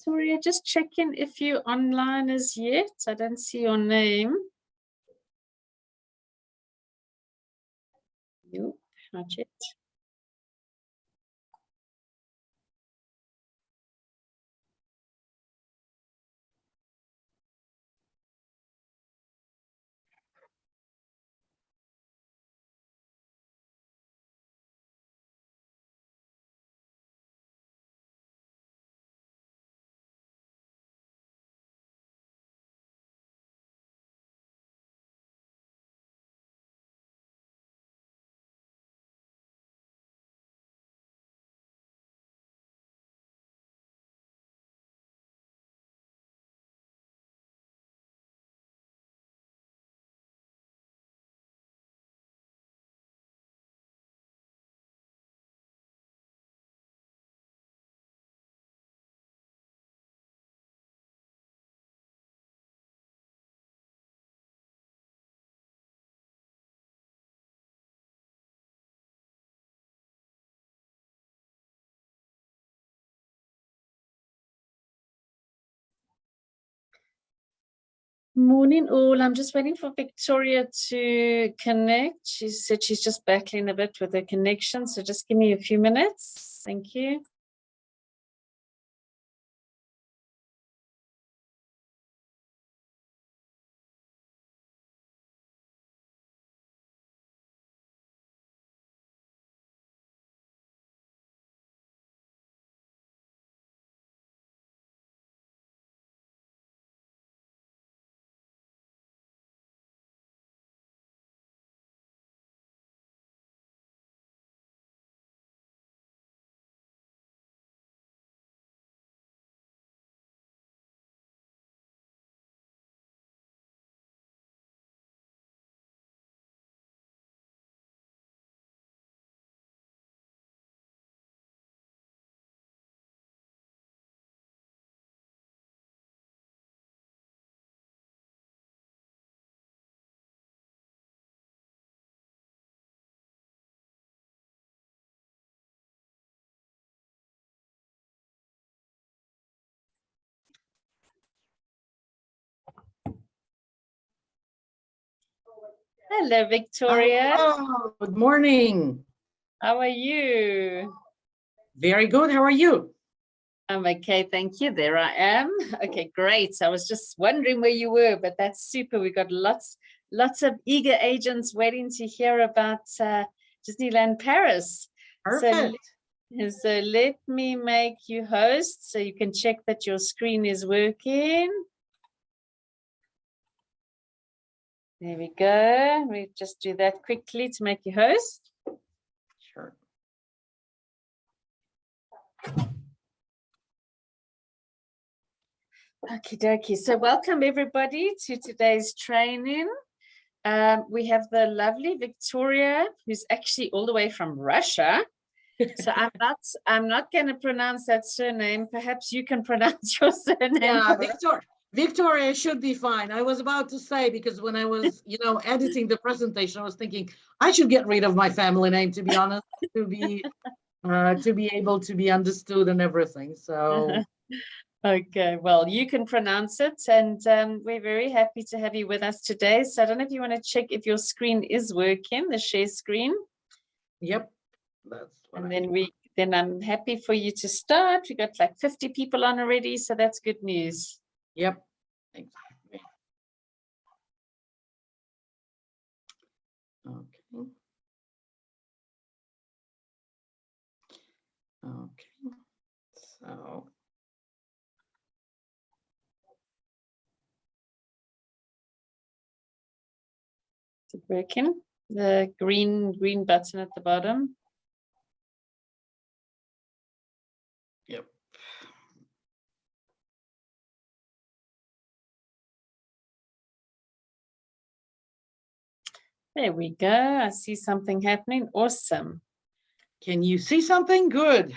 Victoria, just checking if you're online as yet. I don't see your name. Nope, not yet. Morning all. I'm just waiting for Victoria to connect. She said she's just battling a bit with her connection, so just give me a few minutes. Thank you. Hello, Victoria. Hello. Good morning. How are you? Very good. How are you? I'm okay, thank you. There I am. Okay, great. I was just wondering where you were, but that's super. We got lots of eager agents waiting to hear about Disneyland Paris. Perfect. So let me make you host so you can check that your screen is working. There we go. We just do that quickly to make you host. Sure. Okie dokie. So welcome everybody to today's training. We have the lovely Victoria, who's actually all the way from Russia. So I'm not going to pronounce that surname. Perhaps you can pronounce your surname. Yeah, Victoria should be fine. I was about to say, because when I was, editing the presentation, I was thinking I should get rid of my family name, to be honest, to be able to be understood and everything. So. Okay, well, you can pronounce it, and we're very happy to have you with us today. So I don't know if you want to check if your screen is working, the share screen. Yep. That's what then I'm happy for you to start. We got like 50 people on already, so that's good news. Yep. Exactly. Okay. Okay. So. Is it working? The green button at the bottom. Yep. There we go. I see something happening. Awesome. Can you see something? Good.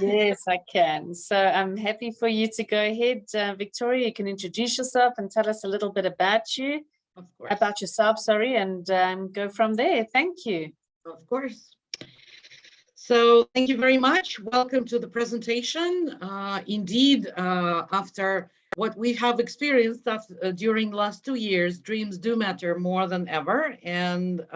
Yes, I can. So I'm happy for you to go ahead. Victoria, you can introduce yourself and tell us a little bit about you. Of course. About yourself, sorry, and go from there. Thank you. Of course. So thank you very much. Welcome to the presentation. Indeed, after what we have experienced during the last 2 years, dreams do matter more than ever. And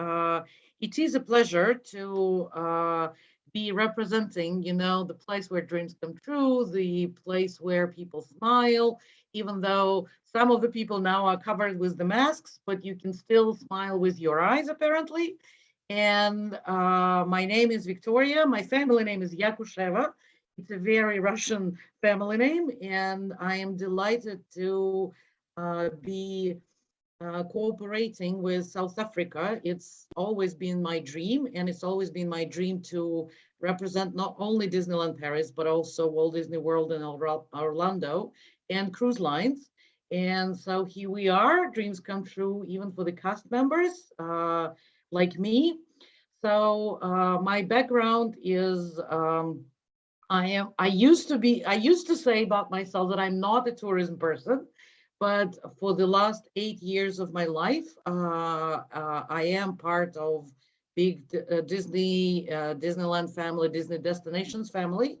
it is a pleasure to be representing, the place where dreams come true, the place where people smile, even though some of the people now are covered with the masks, but you can still smile with your eyes, apparently. And my name is Victoria. My family name is Yakusheva. It's a very Russian family name, and I am delighted to be cooperating with South Africa. It's always been my dream, and it's always been my dream to represent not only Disneyland Paris, but also Walt Disney World in Orlando and cruise lines. And so here we are, dreams come true even for the cast members like me. So my background is I used to say about myself that I'm not a tourism person, but for the last 8 years of my life, I am part of big Disneyland family, Disney destinations family.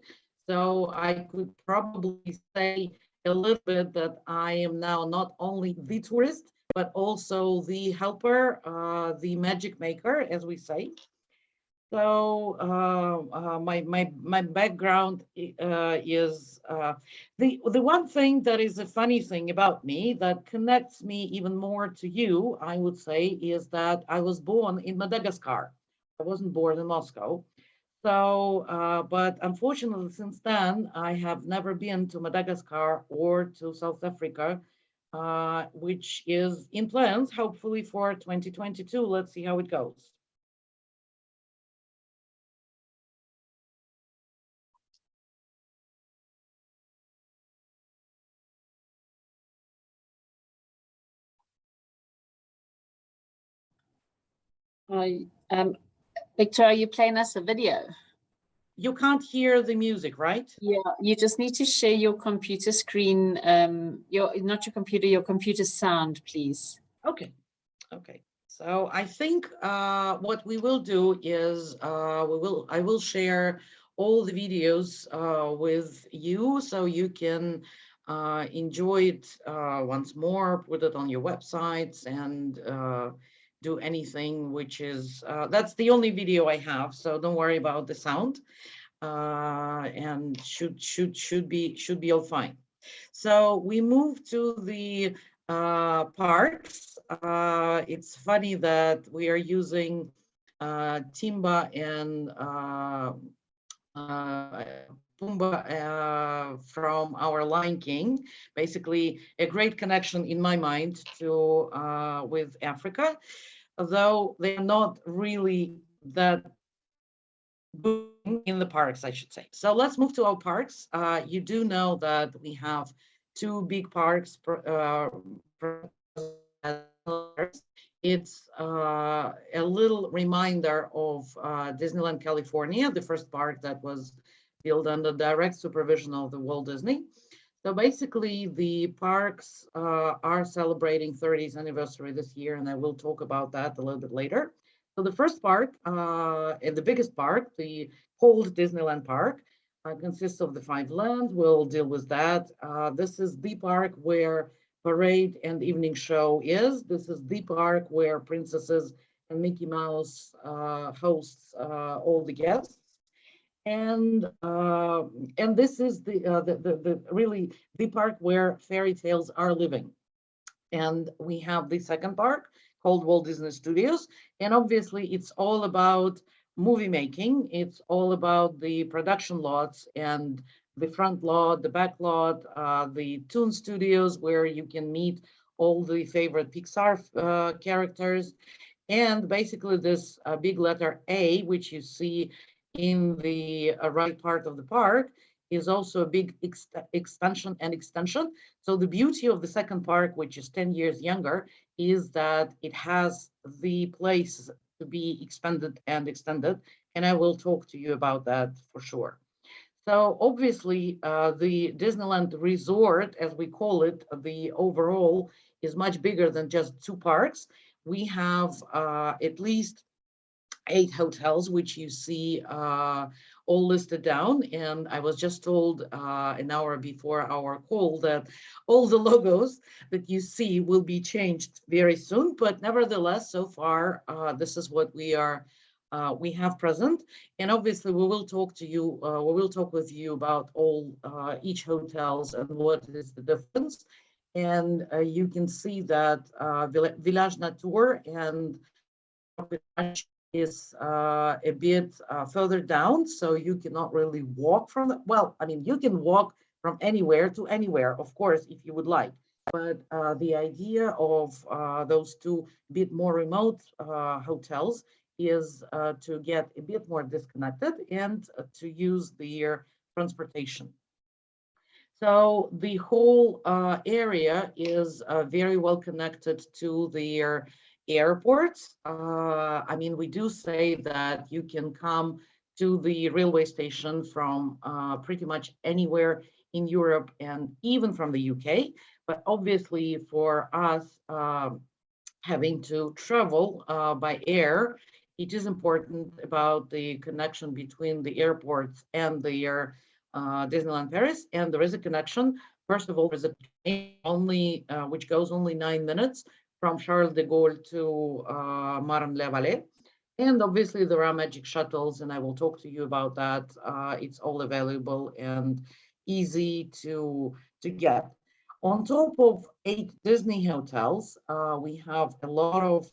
So I could probably say a little bit that I am now not only the tourist, but also the helper, the magic maker, as we say. So my background is the one thing that is a funny thing about me that connects me even more to you, I would say, is that I was born in Madagascar. I wasn't born in Moscow. So, but unfortunately, since then, I have never been to Madagascar or to South Africa, which is in plans, hopefully for 2022. Let's see how it goes. Victoria, you playing us a video? You can't hear the music, right? Yeah, you just need to share your computer screen, not your computer sound, please. Okay. So I think what we will do is I will share all the videos with you so you can enjoy it once more, put it on your websites, and do anything which is that's the only video I have, so don't worry about the sound. And should be all fine. So we move to the parks. It's funny that we are using Timba and Pumbaa from our Lion King. Basically, a great connection in my mind to with Africa, although they're not really that in the parks, I should say. So let's move to our parks. You do know that we have two big parks. It's a little reminder of Disneyland California, the first park that was built under direct supervision of the Walt Disney. So basically, the parks are celebrating 30th anniversary this year, and I will talk about that a little bit later. So the first park, and the biggest park, the whole Disneyland Park, consists of the 5 lands. We'll deal with that. This is the park where parade and evening show is. This is the park where princesses and Mickey Mouse hosts all the guests. And this is the really the park where fairy tales are living. And we have the second park called Walt Disney Studios. And obviously, it's all about movie making. It's all about the production lots and the front lot, the back lot, the Toon Studios, where you can meet all the favorite Pixar characters. And basically, this big letter A, which you see in the right part of the park, is also a big expansion and extension. So the beauty of the second park, which is 10 years younger, is that it has the place to be expanded and extended. And I will talk to you about that for sure. So obviously, the Disneyland Resort, as we call it, the overall is much bigger than just 2 parks. We have at least 8 hotels, which you see all listed down. And I was just told an hour before our call that all the logos that you see will be changed very soon. But nevertheless, so far, this is what we have present. And obviously, we will talk to you. We will talk with you about all each hotels and what is the difference. And you can see that Village Nature and is a bit further down, so you cannot really walk from the, well, I mean, you can walk from anywhere to anywhere, of course, if you would like. But the idea of those two bit more remote hotels is to get a bit more disconnected and to use their transportation. So the whole area is very well connected to their airports. I mean, we do say that you can come to the railway station from pretty much anywhere in Europe and even from the UK. But obviously, for us having to travel by air, it is important about the connection between the airports and the Disneyland Paris, and there is a connection. First of all, there's a train only which goes only 9 minutes from Charles de Gaulle to Marne-la-Vallée. And obviously there are magic shuttles, and I will talk to you about that. It's all available and easy to get. On top of 8 Disney hotels, we have a lot of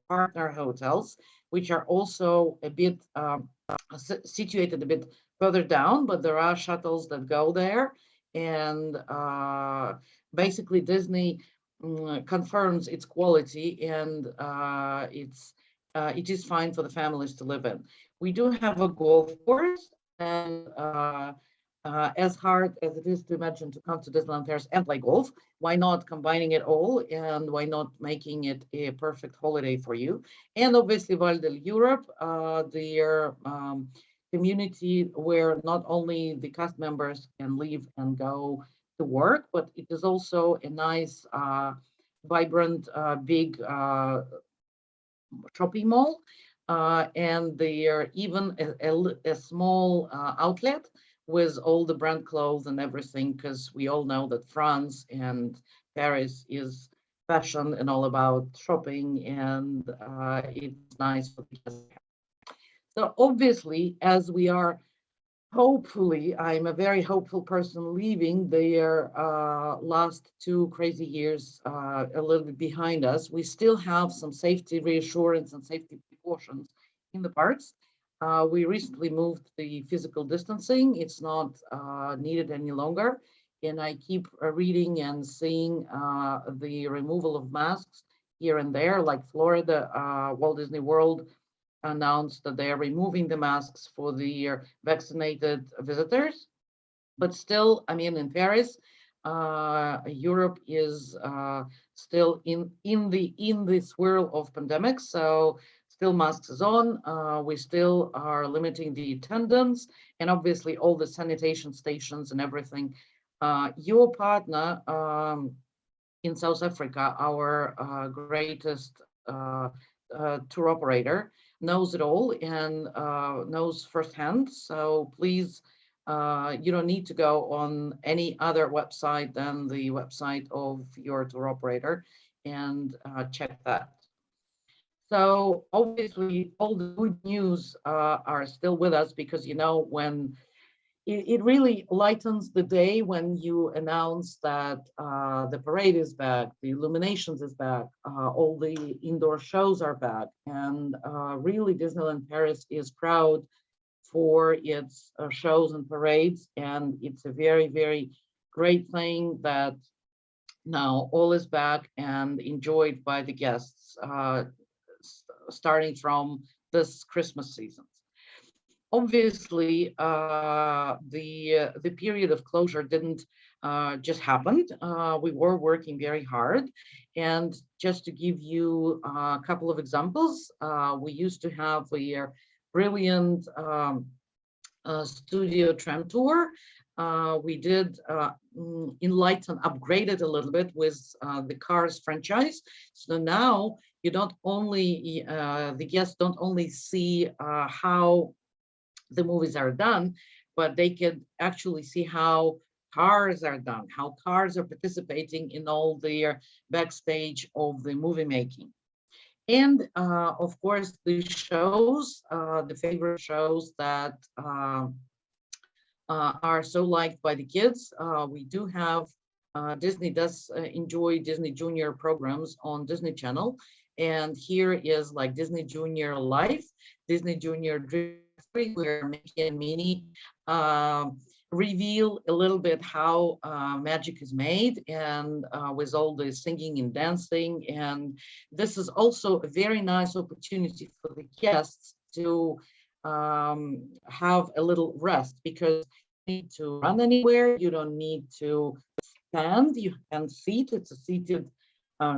partner hotels, which are also a bit situated a bit further down, but there are shuttles that go there. And basically, Disney confirms its quality, and it is fine for the families to live in. We do have a golf course, and as hard as it is to imagine to come to Disneyland Paris and play golf, why not combining it all, and why not making it a perfect holiday for you? And obviously, Val d'Europe, their community where not only the cast members can live and go to work, but it is also a nice, vibrant, big shopping mall. And there even a small outlet with all the brand clothes and everything, because we all know that France and Paris is fashion and all about shopping, and it's nice for the guests. So obviously, as we are hopefully, I'm a very hopeful person, leaving their last 2 crazy years a little bit behind us, we still have some safety reassurance and safety precautions in the parks. We recently moved the physical distancing. It's not needed any longer. And I keep reading and seeing the removal of masks here and there, like Florida, Walt Disney World announced that they are removing the masks for the vaccinated visitors. But still, I mean, in Paris, Europe is still in the swirl of pandemic. So still masks is on. We still are limiting the attendance, and obviously all the sanitation stations and everything. Your partner in South Africa, our greatest tour operator, knows it all and knows firsthand. So please, you don't need to go on any other website than the website of your tour operator and check that. So obviously, all the good news are still with us, because when it really lightens the day when you announce that the parade is back, the illuminations is back, all the indoor shows are back, and really Disneyland Paris is proud for its shows and parades, and it's a very, very great thing that now all is back and enjoyed by the guests, starting from this Christmas season. Obviously, the period of closure didn't just happen. We were working very hard, and just to give you a couple of examples, we used to have a brilliant studio tram tour. we did enlighten, upgrade it a little bit with the Cars franchise. So now you don't only, the guests don't only see how the movies are done, but they can actually see how cars are done, how cars are participating in all their backstage of the movie making. And of course, the shows, the favorite shows that are so liked by the kids. We do have, Disney does enjoy Disney Junior programs on Disney Channel. And here is like Disney Junior Life, Disney Junior Dream, where Mickey and Minnie reveal a little bit how magic is made, and with all the singing and dancing. And this is also a very nice opportunity for the guests to have a little rest, because you need to run anywhere, you don't need to stand, you can sit. It's a seated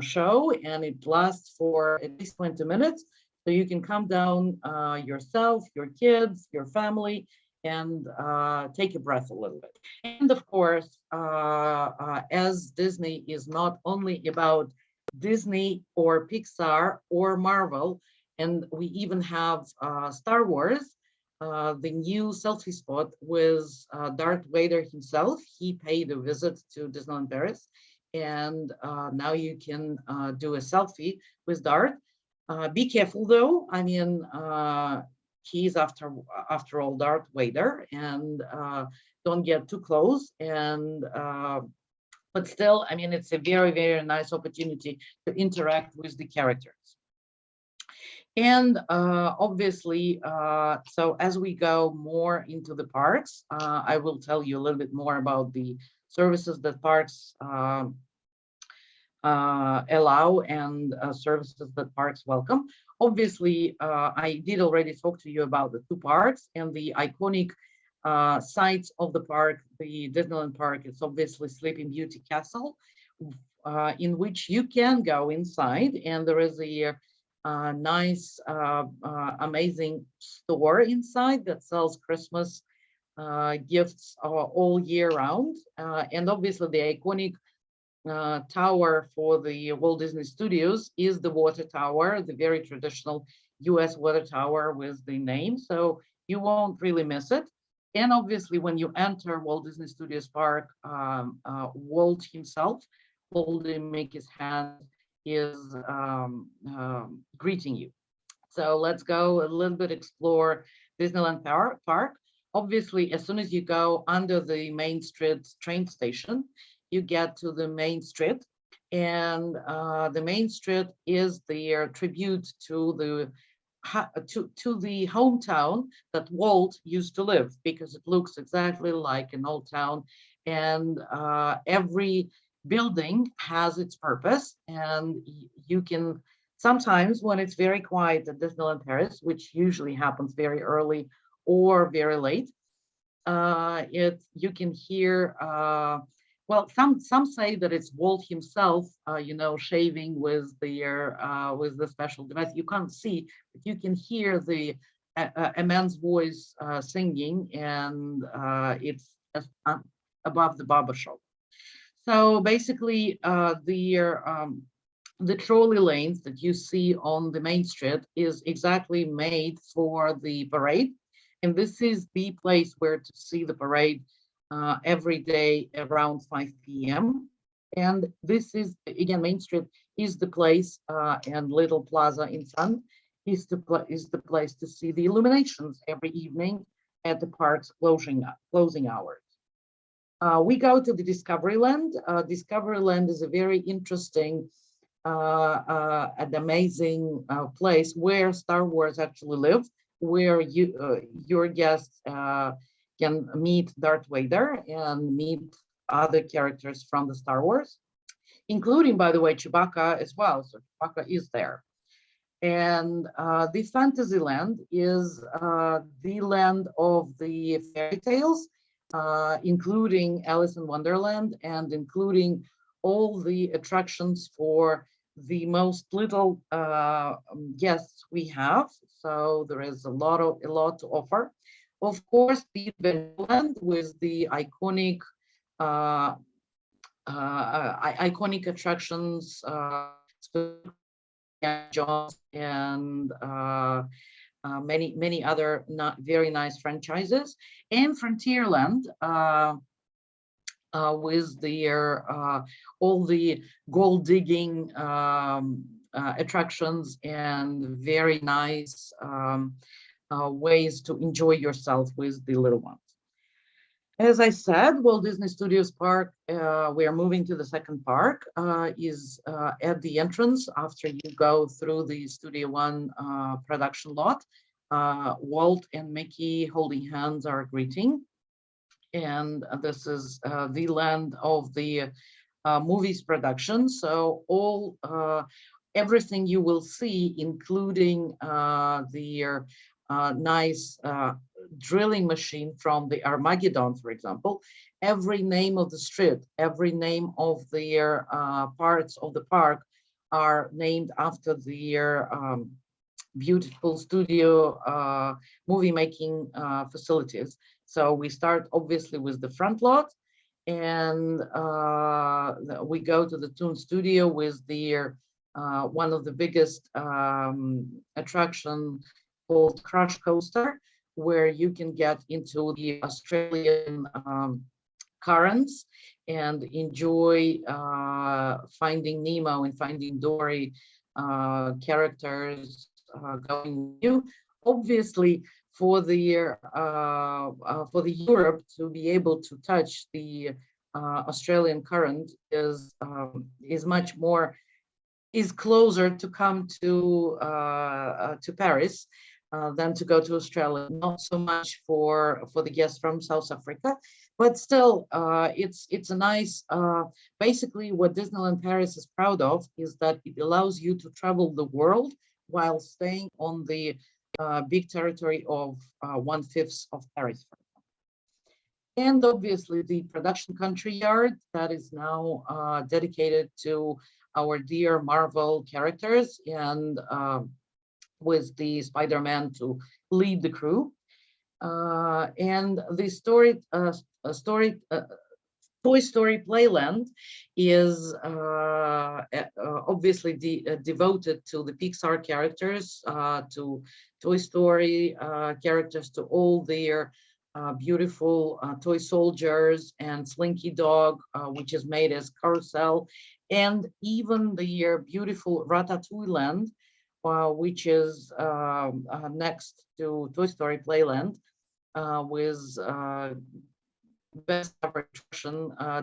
show, and it lasts for at least 20 minutes. So you can come down yourself, your kids, your family, and take a breath a little bit. And of course, as Disney is not only about Disney or Pixar or Marvel, and we even have Star Wars, the new selfie spot with Darth Vader himself. He paid a visit to Disneyland Paris, and now you can do a selfie with Darth. Be careful though. I mean, he's after all Darth Vader, and don't get too close. And but still, I mean, it's a very nice opportunity to interact with the characters. And obviously, so as we go more into the parks, I will tell you a little bit more about the services that parks allow, and services that parks welcome. Obviously, I did already talk to you about the two parks and the iconic sites of the park. The Disneyland Park is obviously Sleeping Beauty Castle, in which you can go inside, and there is a nice, amazing store inside that sells Christmas gifts all year round. And obviously the iconic tower for the Walt Disney Studios is the water tower, the very traditional US water tower with the name. So you won't really miss it. And obviously when you enter Walt Disney Studios Park, Walt himself, holding Mickey's hand, is greeting you. So let's go a little bit explore Disneyland Park. Obviously, as soon as you go under the Main Street train station, you get to the Main Street, and the Main Street is their tribute to the hometown that Walt used to live, because it looks exactly like an old town, and every building has its purpose. And you can sometimes, when it's very quiet at Disneyland Paris, which usually happens very early or very late, you can hear, well, some say that it's Walt himself, shaving with the special device. You can't see, but you can hear a man's voice singing, and it's just above the barber shop. So basically, the trolley lanes that you see on the Main Street is exactly made for the parade. And this is the place where to see the parade every day around 5 p.m. And this is, again, Main Street is the place, and Little Plaza in Sun is the place to see the illuminations every evening at the park's closing hours. We go to the Discoveryland. Discoveryland is a very interesting and amazing place where Star Wars actually lives, where your guests can meet Darth Vader and meet other characters from the Star Wars, including, by the way, Chewbacca as well. So Chewbacca is there. And the Fantasyland is the land of the fairy tales, including Alice in Wonderland, and including all the attractions for the most little guests we have. So there is a lot to offer. Of course, the Adventureland with the iconic attractions, John's and many other not very nice franchises, and Frontierland with their all the gold digging attractions and very nice ways to enjoy yourself with the little ones. As I said, Walt Disney Studios Park, we are moving to the second park, is at the entrance after you go through the Studio One production lot. Walt and Mickey holding hands are greeting. And this is the land of the movies production. So everything you will see, including the nice drilling machine from the Armageddon, for example, every name of the street, every name of their parts of the park are named after their beautiful studio movie making facilities. So we start obviously with the front lot, and we go to the Toon Studio with their one of the biggest attraction called Crush Coaster, where you can get into the Australian currents and enjoy Finding Nemo and Finding Dory characters going with you. Obviously, for the Europe to be able to touch the Australian current is much more, is closer to come to Paris than to go to Australia. Not so much for the guests from South Africa, but still it's a nice, basically what Disneyland Paris is proud of is that it allows you to travel the world while staying on the big territory of 1/5 of Paris. And obviously the production country yard that is now dedicated to our dear Marvel characters, and with the Spider-Man to lead the crew. And the Toy Story Playland is obviously devoted to the Pixar characters, to Toy Story characters, to all their beautiful toy soldiers and Slinky Dog, which is made as carousel, and even the beautiful Ratatouille Land, which is next to Toy Story Playland, with best ever attraction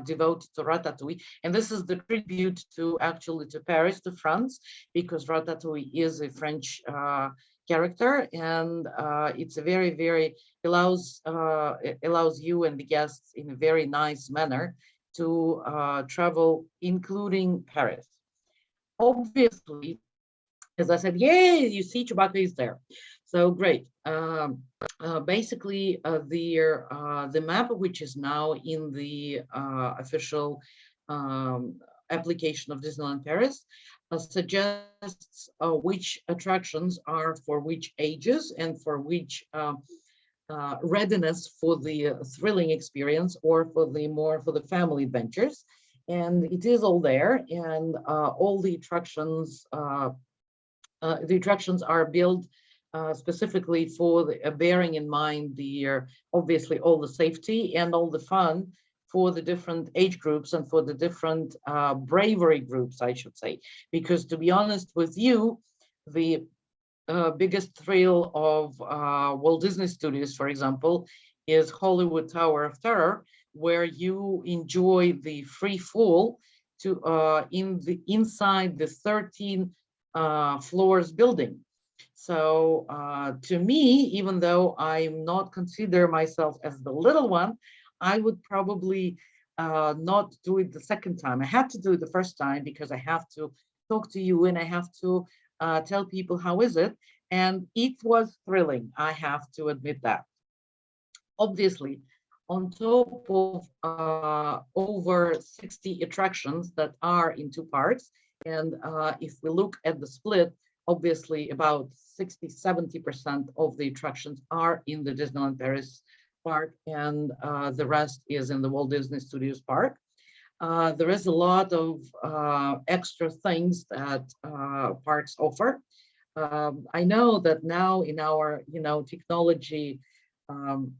devoted to Ratatouille. And this is the tribute to Paris, to France, because Ratatouille is a French character, and it's a very allows you and the guests in a very nice manner to travel, including Paris. Obviously, as I said, yay, you see Chewbacca is there. So great. Basically, the map, which is now in the official application of Disneyland Paris, suggests which attractions are for which ages and for which readiness for the thrilling experience, or for the family adventures. And it is all there, and all the attractions are built specifically for bearing in mind obviously all the safety and all the fun for the different age groups and for the different bravery groups, I should say. Because to be honest with you, the biggest thrill of Walt Disney Studios, for example, is Hollywood Tower of Terror, where you enjoy the free fall to inside the 13 floors building. So to me, even though I'm not consider myself as the little one, I would probably not do it the second time. I had to do it the first time because I have to talk to you and I have to tell people how is it. And it was thrilling, I have to admit that. Obviously, on top of over 60 attractions that are in two parts, and if we look at the split Obviously, about 60–70% of the attractions are in the Disneyland Paris park, and the rest is in the Walt Disney Studios park. There is a lot of extra things that parks offer. I know that now in our, um,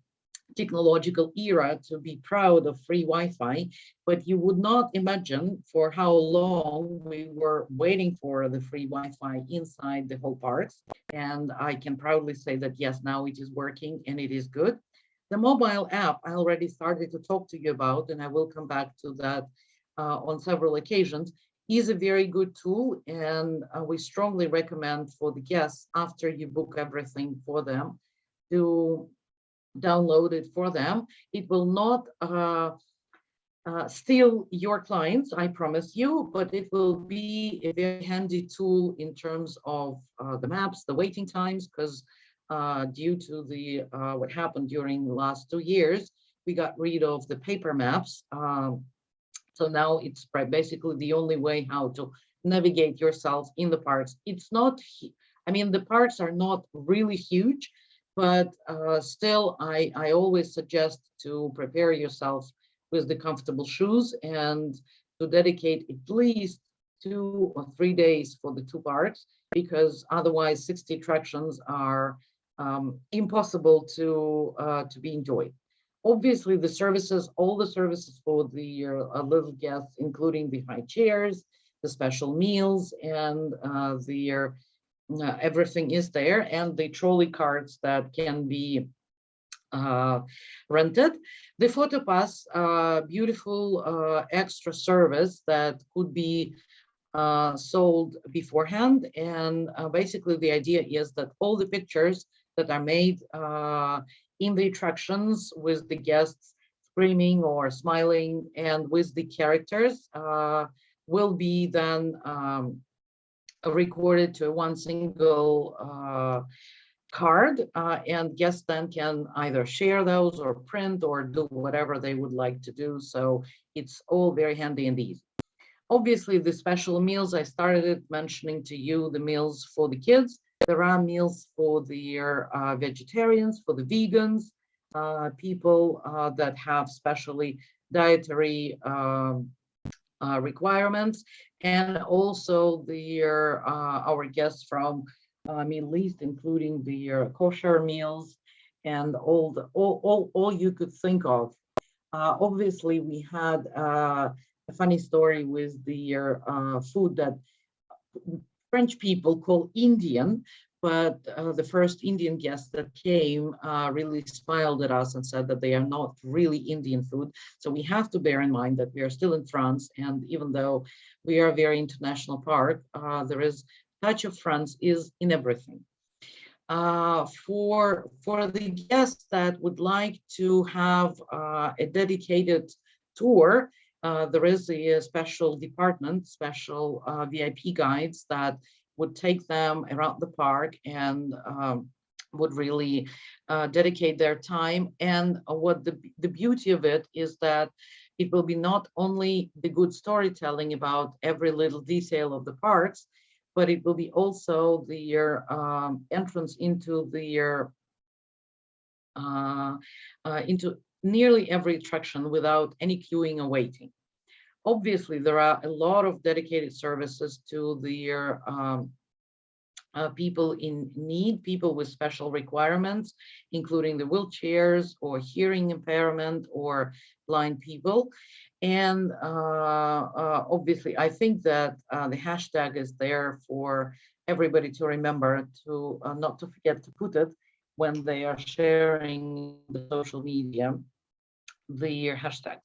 technological era, to be proud of free Wi-Fi, but you would not imagine for how long we were waiting for the free Wi-Fi inside the whole parks. And I can proudly say that yes, now it is working and it is good. The mobile app I already started to talk to you about, and I will come back to that on several occasions, is a very good tool, and we strongly recommend for the guests, after you book everything for them, to download it for them. It will not steal your clients, I promise you, but it will be a very handy tool in terms of the maps, the waiting times, because due to the what happened during the last 2 years, we got rid of the paper maps. So now it's basically the only way how to navigate yourself in the parks. It's not, I mean, the parks are not really huge, but still, I always suggest to prepare yourself with the comfortable shoes and to dedicate at least 2 or 3 days for the 2 parks, because otherwise 60 attractions are impossible to be enjoyed. Obviously, the services, all the services for the little guests, including the high chairs, the special meals, and the everything is there, and the trolley carts that can be rented. The photo pass, beautiful extra service that could be sold beforehand, and basically the idea is that all the pictures that are made in the attractions with the guests screaming or smiling and with the characters will be then recorded to one single card, and guests then can either share those or print or do whatever they would like to do. So it's all very handy and easy. Obviously, the special meals, I started mentioning to you the meals for the kids. There are meals for the vegetarians, for the vegans, people that have specially dietary requirements, and also our guests from Middle East, including the kosher meals and all you could think of. Obviously, we had a funny story with the food that French people call Indian, but the first Indian guests that came really smiled at us and said that they are not really Indian food. So we have to bear in mind that we are still in France, and even though we are a very international park, there is touch of France is in everything. For the guests that would like to have a dedicated tour, there is a special department, special VIP guides that would take them around the park and would really dedicate their time. And what the beauty of it is that it will be not only the good storytelling about every little detail of the parks, but it will be also the entrance into the into nearly every attraction without any queuing or waiting. Obviously, there are a lot of dedicated services to the people in need, people with special requirements, including the wheelchairs or hearing impairment or blind people. And obviously, I think that the hashtag is there for everybody to remember to not to forget to put it when they are sharing the social media, the hashtag.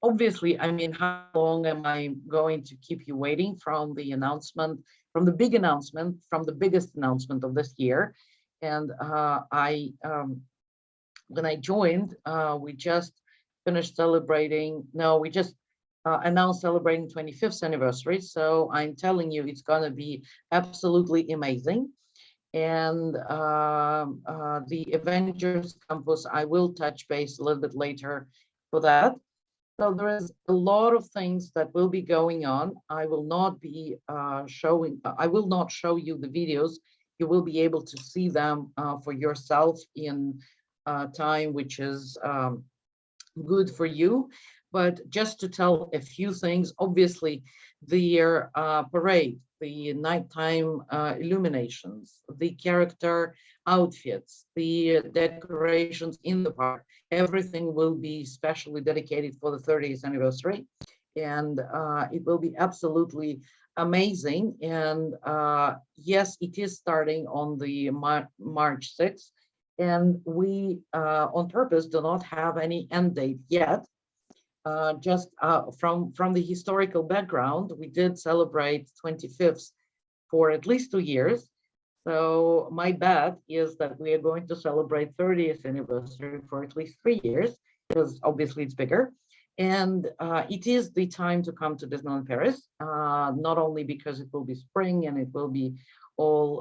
Obviously, I mean, how long am I going to keep you waiting from the announcement, from the big announcement, from the biggest announcement of this year? And when I joined, we just finished celebrating, no, we just announced celebrating 25th anniversary. So I'm telling you, it's going to be absolutely amazing. And the Avengers Campus, I will touch base a little bit later for that. So there is a lot of things that will be going on. I will not be I will not show you the videos. You will be able to see them for yourself in time, which is good for you. But just to tell a few things, obviously the parade, the nighttime illuminations, the character outfits, the decorations in the park, everything will be specially dedicated for the 30th anniversary. And it will be absolutely amazing. And yes, it is starting on the March 6th. And we, on purpose, do not have any end date yet. Just from the historical background, we did celebrate 25th for at least 2 years. So my bet is that we are going to celebrate 30th anniversary for at least 3 years, because obviously it's bigger. And it is the time to come to Disneyland Paris, not only because it will be spring and it will be all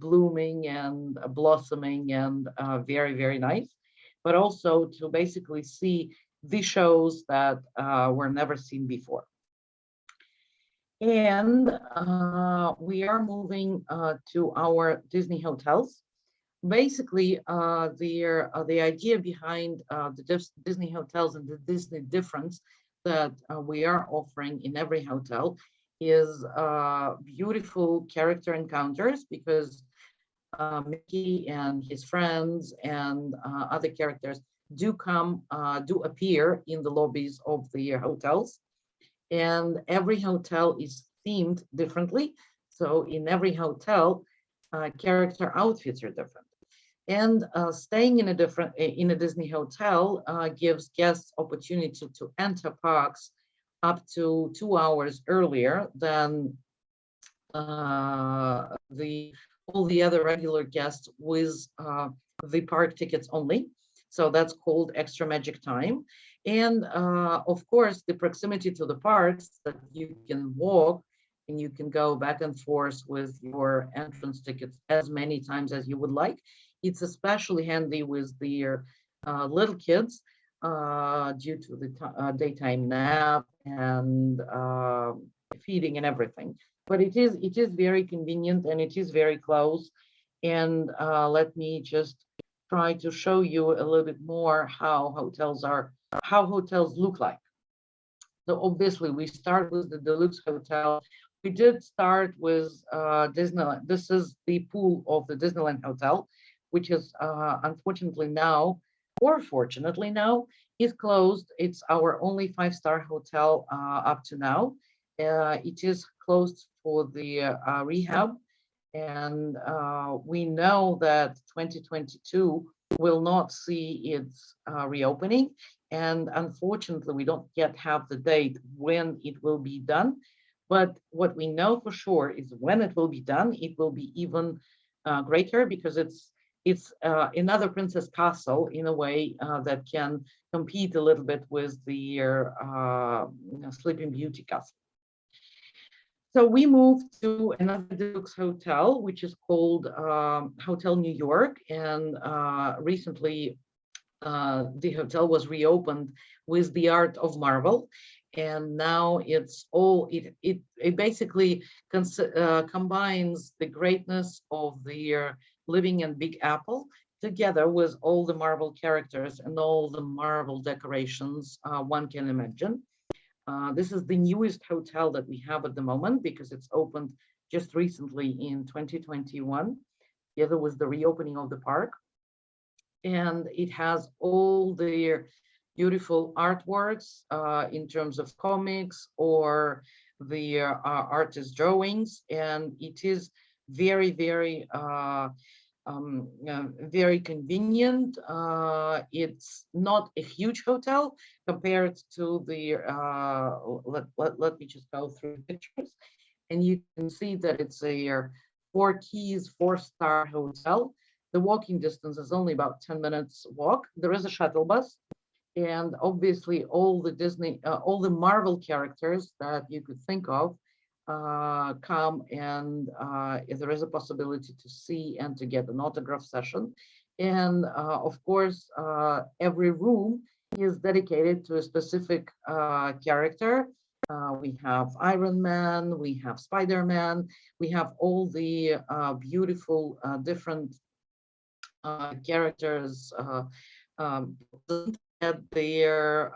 blooming and blossoming and very, very nice, but also to basically see the shows that were never seen before. And we are moving to our Disney hotels. Basically, the idea behind the Disney hotels and the Disney difference that we are offering in every hotel is beautiful character encounters, because Mickey and his friends and other characters do appear in the lobbies of the hotels, and every hotel is themed differently. So in every hotel, character outfits are different. And staying in a Disney hotel gives guests opportunity to enter parks up to 2 hours earlier than all the other regular guests with the park tickets only. So that's called extra magic time. And of course, the proximity to the parks, that you can walk and you can go back and forth with your entrance tickets as many times as you would like. It's especially handy with the little kids due to the daytime nap and feeding and everything. But it is very convenient and it is very close. And let me just try to show you a little bit more how hotels look like. So obviously we start with the deluxe hotel. We did start with Disneyland. This is the pool of the Disneyland Hotel, which is unfortunately now, or fortunately now, is closed. It's our only 5-star hotel up to now. It is closed for the rehab, and we know that 2022 will not see its reopening. And unfortunately, we don't yet have the date when it will be done. But what we know for sure is when it will be done, it will be even greater, because it's another Princess Castle in a way that can compete a little bit with the Sleeping Beauty Castle. So we moved to another deluxe hotel, which is called Hotel New York, and recently the hotel was reopened with the Art of Marvel, and now it's all it basically combines the greatness of the living in Big Apple together with all the Marvel characters and all the Marvel decorations one can imagine. This is the newest hotel that we have at the moment, because it's opened just recently in 2021, together with the reopening of the park. And it has all the beautiful artworks in terms of comics or the artist drawings. And it is very, very very convenient. It's not a huge hotel compared to the, let me just go through the pictures. And you can see that it's a 4 keys, 4-star hotel. The walking distance is only about 10 minutes walk. There is a shuttle bus. And obviously all the Marvel characters that you could think of come, and there is a possibility to see and to get an autograph session. And of course, every room is dedicated to a specific character. We have Iron Man, we have Spider-Man, we have all the beautiful different characters at their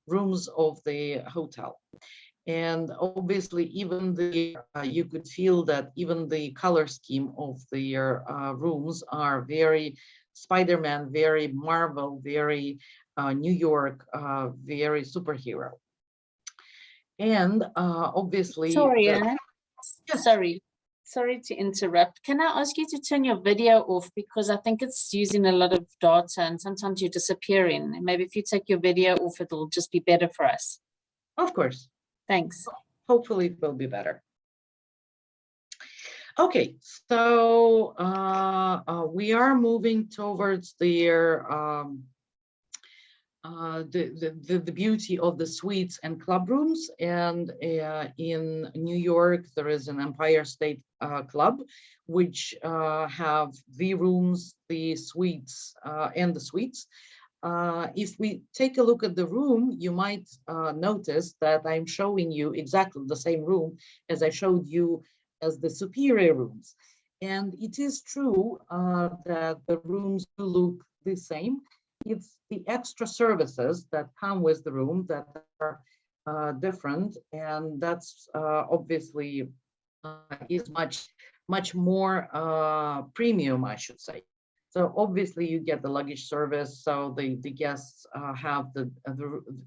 rooms of the hotel. And obviously, even you could feel that even the color scheme of their rooms are very Spider-Man, very Marvel, very New York, very superhero. And obviously, Sorry, Anne. yes, Sorry to interrupt. Can I ask you to turn your video off, because I think it's using a lot of data and sometimes you're disappearing. And maybe if you take your video off, it'll just be better for us. of course. Thanks. Hopefully it will be better. Okay, so we are moving towards the beauty of the suites and club rooms. And in New York, there is an Empire State Club, which have the rooms, the suites, and the suites. If we take a look at the room, you might notice that I'm showing you exactly the same room as I showed you as the superior rooms. And it is true that the rooms do look the same. It's the extra services that come with the room that are different, and that's obviously is much more premium, I should say. So obviously you get the luggage service, so the guests have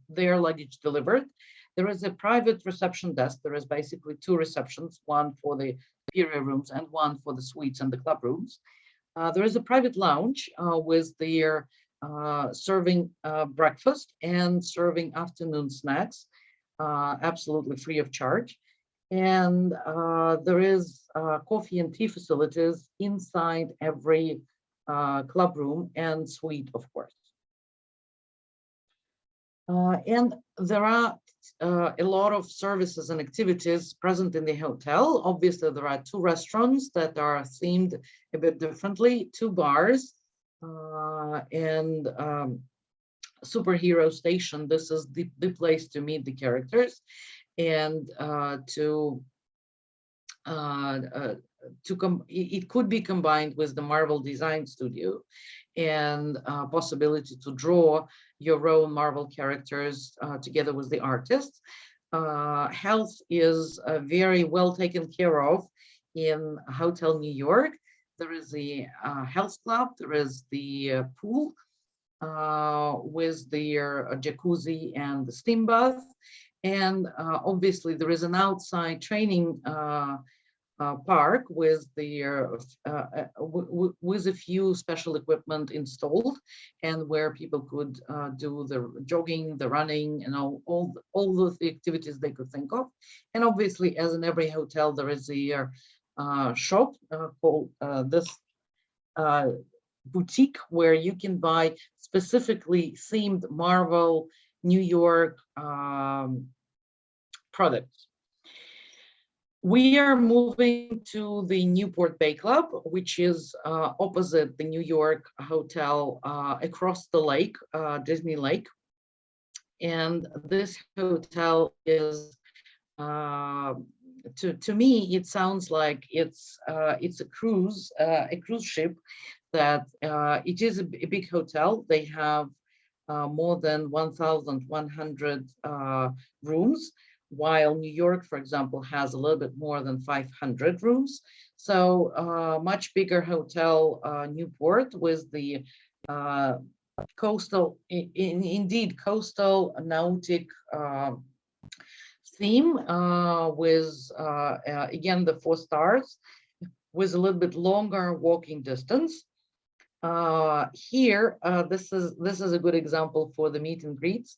their luggage delivered. There is a private reception desk. There is basically two receptions, one for the superior rooms and one for the suites and the club rooms. There is a private lounge with their serving breakfast and serving afternoon snacks, absolutely free of charge. And there is coffee and tea facilities inside every club room and suite, of course. And there are a lot of services and activities present in the hotel. Obviously, there are two restaurants that are themed a bit differently, two bars, and superhero station. This is the place to meet the characters and it could be combined with the Marvel Design Studio and possibility to draw your own Marvel characters together with the artists. Health is very well taken care of in Hotel New York. There is the health club, there is the pool with their jacuzzi and the steam bath. And obviously there is an outside training park with with a few special equipment installed, and where people could do the jogging, the running, and all the activities they could think of. And obviously, as in every hotel, there is a shop called this boutique, where you can buy specifically themed Marvel New York products. We are moving to the Newport Bay Club, which is opposite the New York hotel across the lake, Disney Lake. And this hotel is, to me, it sounds like it's a cruise ship. That it is a big hotel. They have more than 1,100 rooms, while New York, for example, has a little bit more than 500 rooms. So much bigger hotel, Newport, with the coastal, indeed coastal nautic theme, with again the 4 stars, with a little bit longer walking distance. Here, this is a good example for the meet and greets.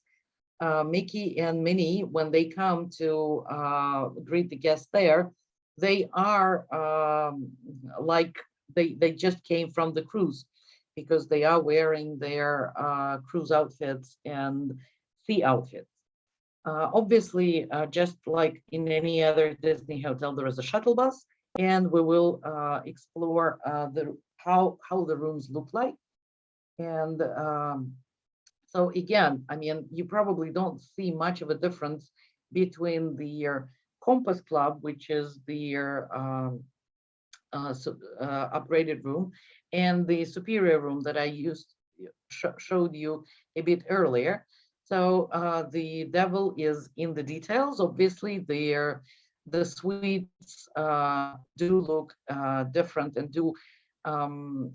Mickey and Minnie, when they come to greet the guests there, they are like they just came from the cruise, because they are wearing their cruise outfits and sea outfits. Obviously, just like in any other Disney hotel, there is a shuttle bus, and we will explore how the rooms look like. And So again, I mean, you probably don't see much of a difference between the Compass Club, which is the upgraded room, and the superior room that I showed you a bit earlier. So the devil is in the details. Obviously, the suites do look different and um,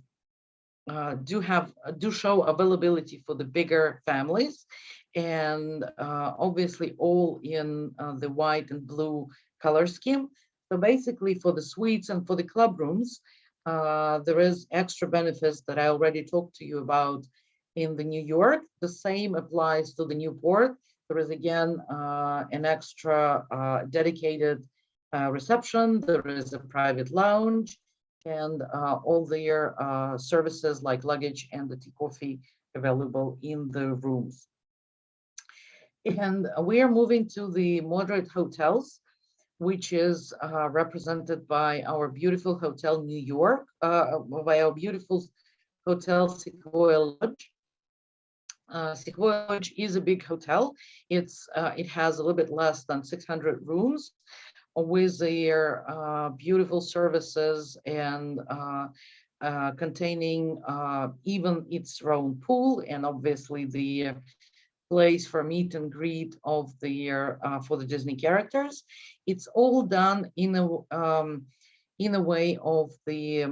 do show availability for the bigger families, and obviously all in the white and blue color scheme. So basically, for the suites and for the club rooms, there is extra benefits that I already talked to you about in the New York. The same applies to the Newport. There is again an extra dedicated reception. There is a private lounge, and all their services like luggage and the tea coffee available in the rooms. And we are moving to the moderate hotels, which is represented by our beautiful Hotel New York, by our beautiful Hotel Sequoia Lodge. Sequoia Lodge is a big hotel. It has a little bit less than 600 rooms, with their beautiful services and containing even its own pool, and obviously the place for meet and greet of the for the Disney characters. It's all done in a way of the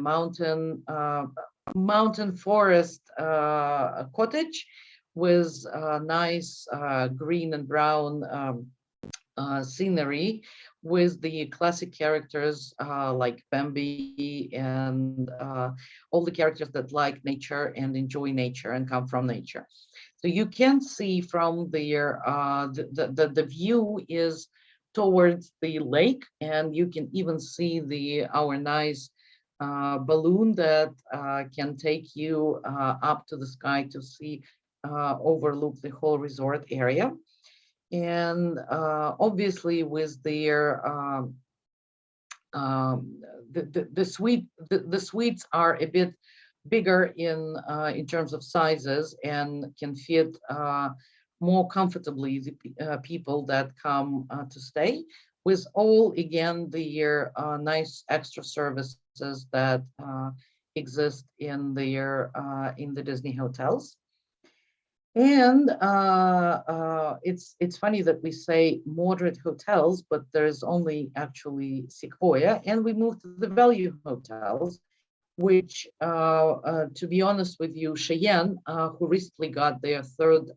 mountain forest cottage, with nice green and brown scenery, with the classic characters like Bambi and all the characters that like nature and enjoy nature and come from nature. So you can see from there, the view is towards the lake, and you can even see our nice balloon that can take you up to the sky to see overlook the whole resort area. And obviously with their the suites are a bit bigger in terms of sizes, and can fit more comfortably the people that come to stay, with all again the nice extra services that exist in the Disney hotels. And it's funny that we say moderate hotels, but there's only actually Sequoia, and we moved to the value hotels, which, to be honest with you, Cheyenne, who recently got their third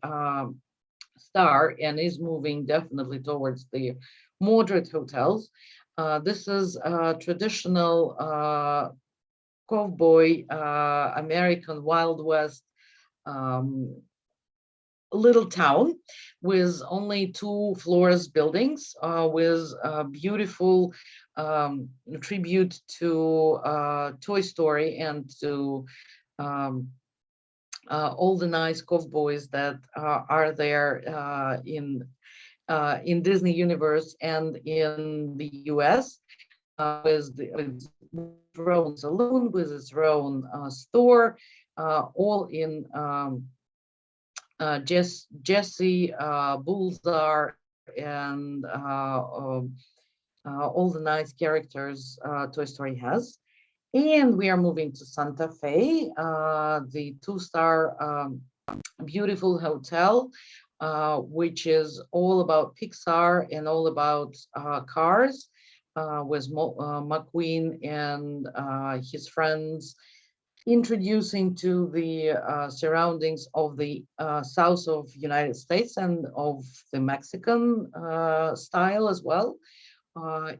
star and is moving definitely towards the moderate hotels. This is a traditional cowboy, American Wild West little town, with only 2 floors buildings, with beautiful tribute to Toy Story and to all the nice cowboys that are there in Disney universe and in the US, with its own saloon, with its own store, all in Jesse, Bullseye, and all the nice characters Toy Story has. And we are moving to Santa Fe, the 2-star beautiful hotel, which is all about Pixar and all about cars, with McQueen and his friends, introducing to the surroundings of the south of United States and of the Mexican style as well,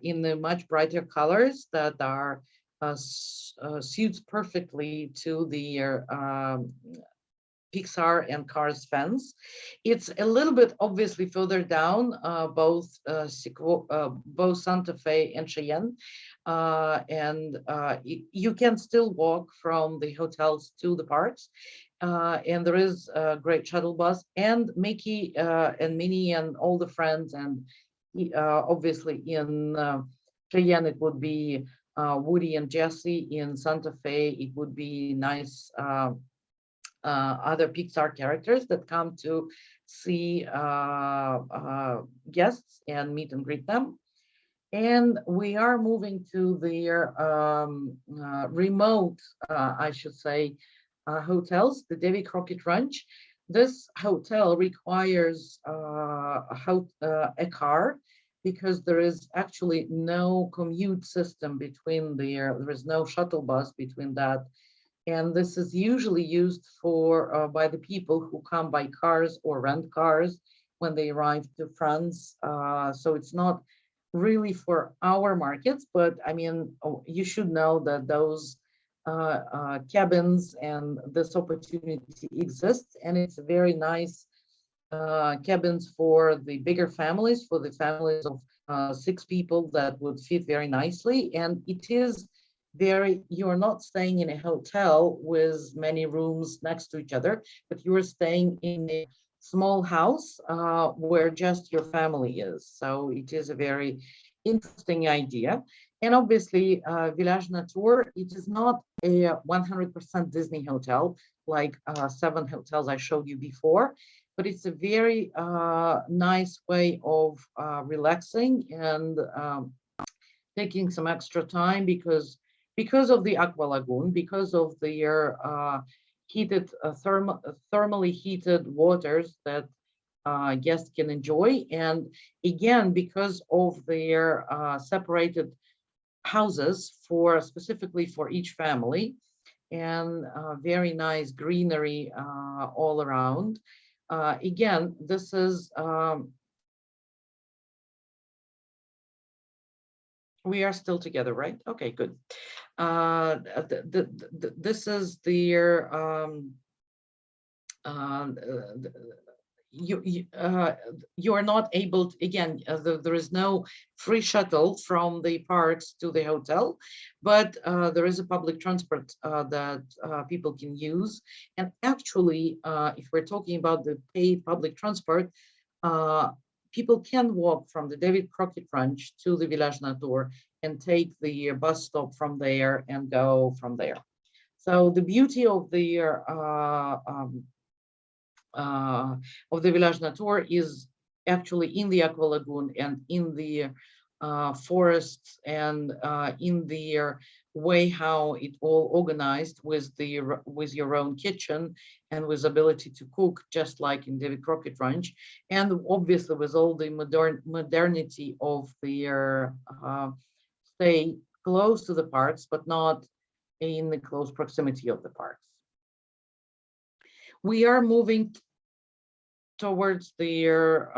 in the much brighter colors that are suits perfectly to the Pixar and Cars fans. It's a little bit obviously further down, both Santa Fe and Cheyenne, and you can still walk from the hotels to the parks, and there is a great shuttle bus, and Mickey and Minnie and all the friends, and obviously in Cheyenne it would be Woody and Jesse. In Santa Fe it would be nice other Pixar characters that come to see guests and meet and greet them. And we are moving to their remote, I should say, hotels, the Davy Crockett Ranch. This hotel requires a car because there is actually no commute system between there is no shuttle bus between that. And this is usually used for by the people who come by cars or rent cars when they arrive to France. So it's not really for our markets, but I mean, you should know that those cabins and this opportunity exists, and it's a very nice cabins for the bigger families, for the families of 6 people that would fit very nicely. And it is very, you're not staying in a hotel with many rooms next to each other, but you are staying in a small house where just your family is. So it is a very interesting idea. And obviously, Village Nature, it is not a 100% Disney hotel like 7 hotels I showed you before, but it's a very nice way of relaxing and taking some extra time because of the Aqua Lagoon, because of the heated thermally heated waters that guests can enjoy, and again because of their separated houses for specifically for each family, and very nice greenery all around. Again, this is we are still together, right? Okay, good. This is their you are not able to, again, there is no free shuttle from the parks to the hotel, but there is a public transport that people can use. And actually, if we're talking about the paid public transport, people can walk from the David Crockett Ranch to the Village Nature and take the bus stop from there and go from there. So the beauty of the Village Nature is actually in the Aqua Lagoon and in the forests, and in the way how it all organized with your own kitchen and with ability to cook just like in David Crockett Ranch, and obviously with all the modernity of the stay close to the parks but not in the close proximity of the parks. We are moving towards their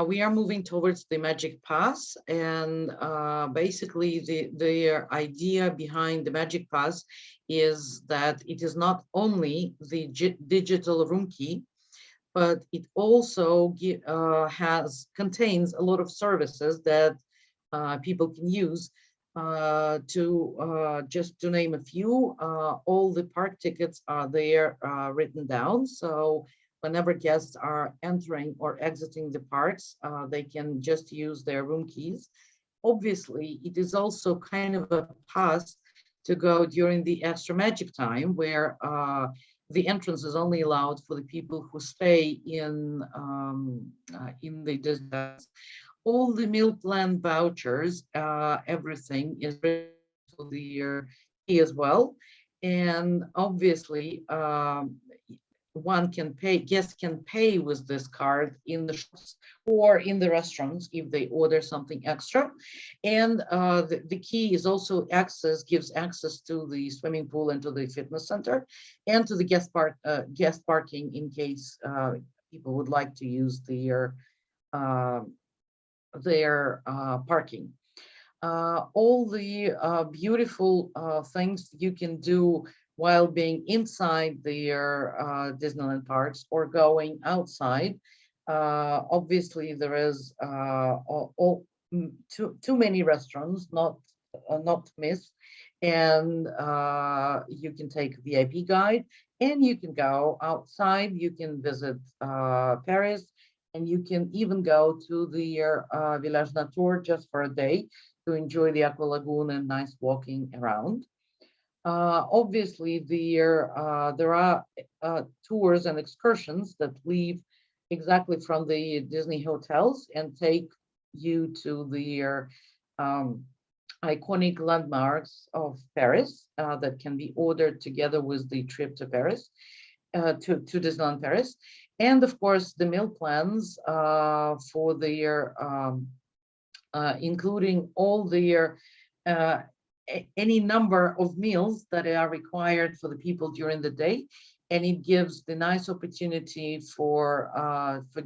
we are moving towards the Magic Pass, and basically the idea behind the Magic Pass is that it is not only the digital room key, but it also contains a lot of services that people can use. Just to name a few, all the park tickets are there written down. So whenever guests are entering or exiting the parks, they can just use their room keys. Obviously, it is also kind of a pass to go during the extra magic time, where the entrance is only allowed for the people who stay in the Disneyland. All the meal plan vouchers, everything is written to the key as well. And obviously, guests can pay with this card in the shops or in the restaurants if they order something extra. And the key is also gives access to the swimming pool and to the fitness center and to the guest parking in case people would like to use their parking. All the beautiful things you can do while being inside their Disneyland parks or going outside. Obviously, there is too many restaurants not to miss, and you can take a VIP guide, and you can go outside. You can visit Paris, and you can even go to the Village Nature just for a day to enjoy the Aqua Lagoon and nice walking around. Obviously, there are tours and excursions that leave exactly from the Disney hotels and take you to the iconic landmarks of Paris that can be ordered together with the trip to Paris, to Disneyland Paris. And of course, the meal plans for the year, including all the any number of meals that are required for the people during the day. And it gives the nice opportunity for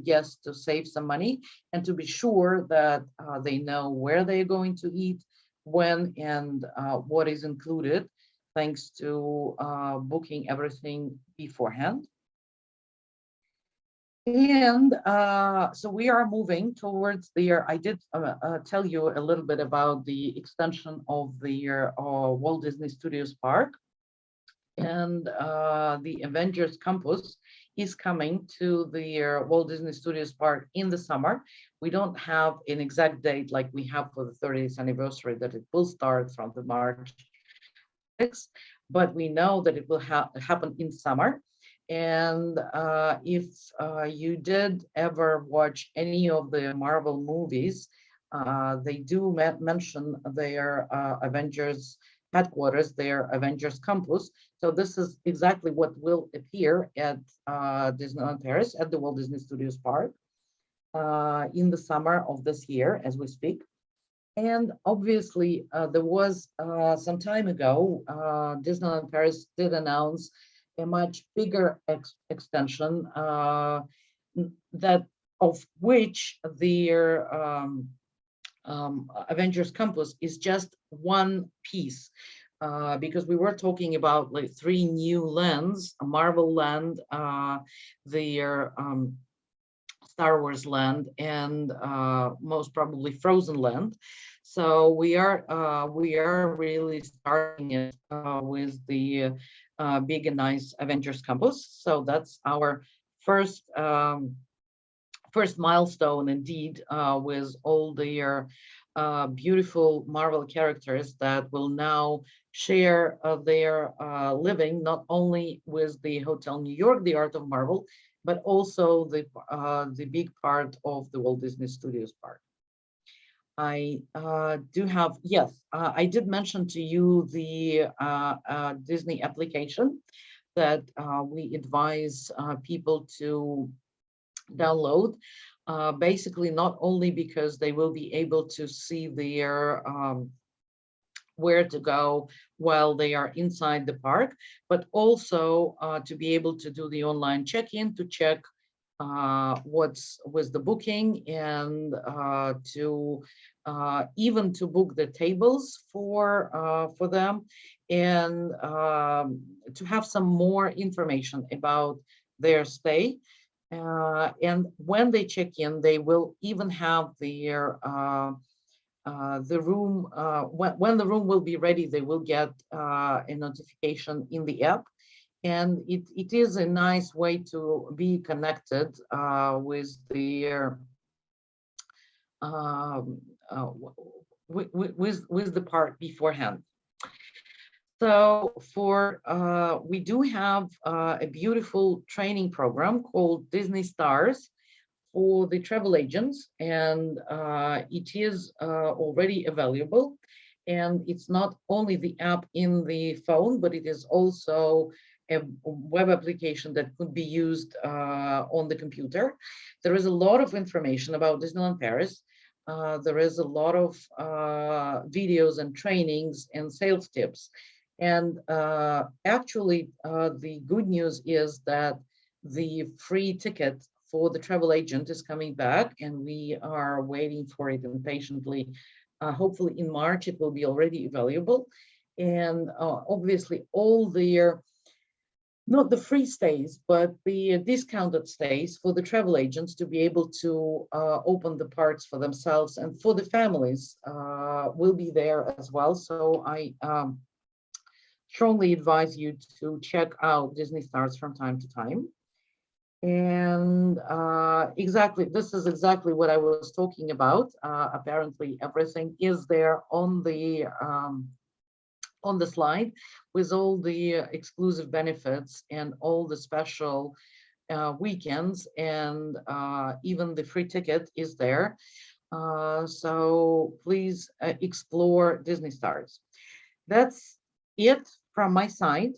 guests to save some money and to be sure that they know where they're going to eat, when, and what is included, thanks to booking everything beforehand. And so we are moving towards the year. I did tell you a little bit about the extension of the Walt Disney Studios Park. And the Avengers Campus is coming to the Walt Disney Studios Park in the summer. We don't have an exact date like we have for the 30th anniversary that it will start from the March 6th, but we know that it will happen in summer. And if you did ever watch any of the Marvel movies, they do mention their Avengers headquarters, their Avengers Campus. So this is exactly what will appear at Disneyland Paris at the Walt Disney Studios Park in the summer of this year as we speak. And obviously, there was some time ago, Disneyland Paris did announce a much bigger extension that of which their Avengers Campus is just one piece, because we were talking about like 3 new lands: a Marvel land, their Star Wars land, and most probably Frozen land. So we are really starting it with the big and nice Avengers Campus. So that's our first milestone indeed, with all the beautiful Marvel characters that will now share their living not only with the Hotel New York, the Art of Marvel, but also the big part of the Walt Disney Studios Park. I do have, yes, I did mention to you the Disney application that we advise people to download, basically not only because they will be able to see their where to go while they are inside the park, but also to be able to do the online check-in, to check what's with the booking, and to even to book the tables for them, and to have some more information about their stay. And when they check in, they will even have their the room, when the room will be ready, they will get a notification in the app. And it is a nice way to be connected with the with the park beforehand. So we do have a beautiful training program called Disney Stars for the travel agents, and it is already available. And it's not only the app in the phone, but it is also a web application that could be used on the computer. There is a lot of information about Disneyland Paris. There is a lot of videos and trainings and sales tips. And actually, the good news is that the free ticket for the travel agent is coming back, and we are waiting for it impatiently. Hopefully in March, it will be already available. And obviously all their, not the free stays, but the discounted stays for the travel agents to be able to open the parks for themselves and for the families will be there as well. So I strongly advise you to check out Disney Stars from time to time. And exactly, this is exactly what I was talking about. Apparently, everything is there on the slide with all the exclusive benefits and all the special weekends, and even the free ticket is there. So please explore Disney Stars. That's it from my side.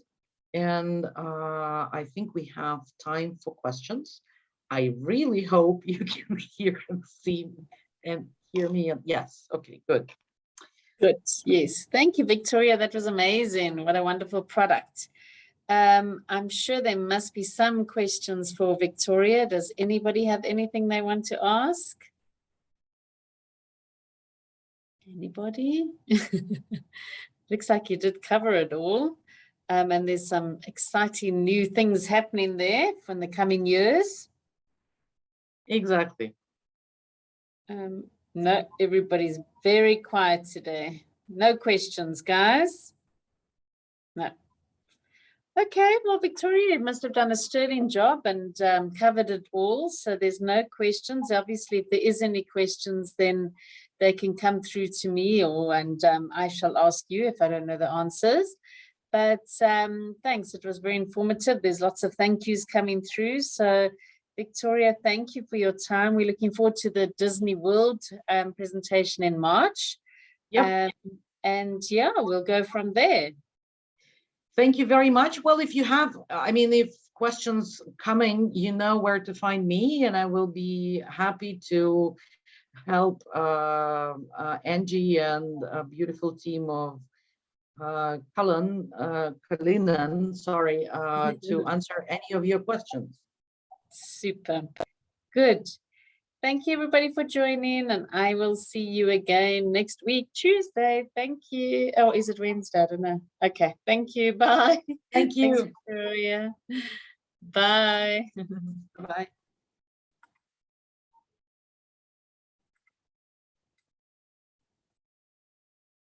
And I think we have time for questions. I really hope you can hear and see and hear me. Yes, okay, good. Good, yes. Thank you, Victoria. That was amazing. What a wonderful product. I'm sure there must be some questions for Victoria. Does anybody have anything they want to ask? Anybody? Looks like you did cover it all. And there's some exciting new things happening there for the coming years. Exactly. No, everybody's very quiet today. No questions, guys. No. Okay, well, Victoria must have done a sterling job and covered it all. So there's no questions. Obviously, if there is any questions, then they can come through to me, or I shall ask you if I don't know the answers. But thanks, it was very informative. There's lots of thank yous coming through. So Victoria, thank you for your time. We're looking forward to the Disney World presentation in March. Yep. And yeah, we'll go from there. Thank you very much. Well, if you have, I mean, if questions coming, you know where to find me, and I will be happy to help Angie and a beautiful team of Kalinen, sorry, to answer any of your questions. Super. Good. Thank you, everybody, for joining, and I will see you again next week, Tuesday. Thank you. Oh, is it Wednesday? I don't know. Okay. Thank you. Bye. Thank you. Thanks, Victoria. Bye. Bye.